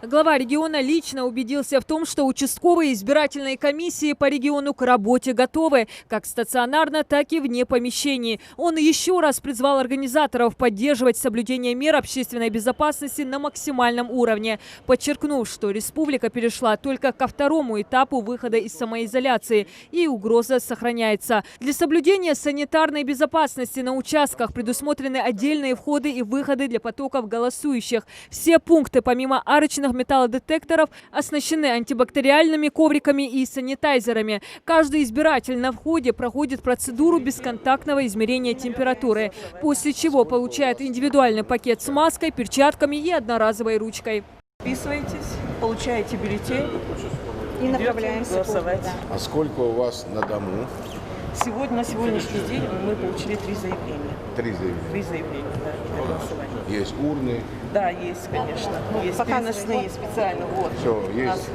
Глава региона лично убедился в том, что участковые избирательные комиссии по региону к работе готовы, как стационарно, так и вне помещений. Он еще раз призвал организаторов поддерживать соблюдение мер общественной безопасности на максимальном уровне, подчеркнув, что республика перешла только ко второму этапу выхода из самоизоляции и угроза сохраняется. Для соблюдения санитарной безопасности на участках предусмотрены отдельные входы и выходы для потоков голосующих. Все пункты, помимо арочных металлодетекторов, оснащены антибактериальными ковриками и санитайзерами. Каждый избиратель на входе проходит процедуру бесконтактного измерения температуры, после чего получает индивидуальный пакет с маской, перчатками и одноразовой ручкой. Вписываетесь, получаете бюллетень И направляемся голосовать. да. А сколько у вас на дому? На сегодняшний день мы получили 3 заявления. 3 заявления. 3 заявления, да, для голосования. Есть урны, Да, есть, конечно. Есть Показывай. переносные специально. Вот. все, У нас есть.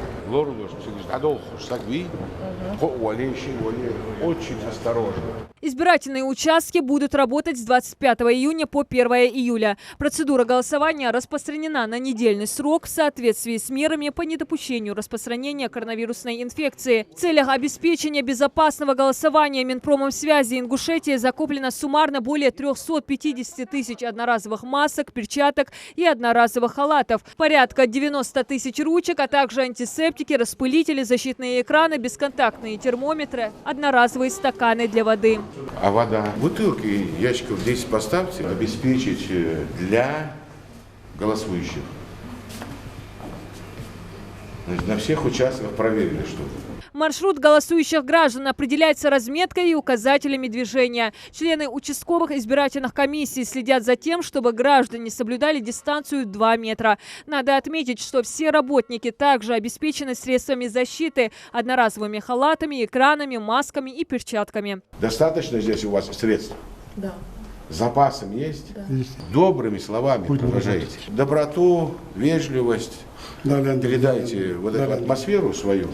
Очень осторожно. Избирательные участки будут работать с 25 июня по 1 июля. Процедура голосования распространена на недельный срок в соответствии с мерами по недопущению распространения коронавирусной инфекции. В целях обеспечения безопасного голосования Минпромсвязи Ингушетии закуплено суммарно более 350 тысяч одноразовых масок, перчаток и одноразовых халатов, порядка 90 тысяч ручек, а также антисептики, распылители, защитные экраны, бесконтактные термометры, одноразовые стаканы для воды. А вода? Бутылки, ящиков 10 поставьте, обеспечить для голосующих. Значит, на всех участках проверили что-то. Маршрут голосующих граждан определяется разметкой и указателями движения. Члены участковых избирательных комиссий следят за тем, чтобы граждане соблюдали дистанцию 2 метра. Надо отметить, что все работники также обеспечены средствами защиты, одноразовыми халатами, экранами, масками и перчатками. Достаточно здесь у вас средств? Да. Запасом есть? Да. Добрыми словами провожаете. Доброту, вежливость. Передайте вот эту атмосферу свою.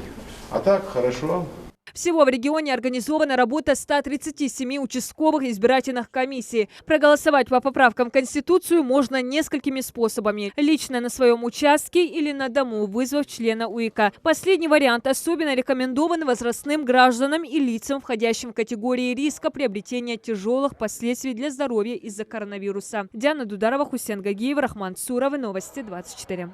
А так хорошо. Всего в регионе организована работа 137 участковых избирательных комиссий. Проголосовать по поправкам в Конституцию можно несколькими способами. Лично на своем участке или на дому, вызвав члена УИК. Последний вариант особенно рекомендован возрастным гражданам и лицам, входящим в категории риска приобретения тяжелых последствий для здоровья из-за коронавируса. Диана Дударова, Хусен Гагиев, Рахман Цуров. Новости 24.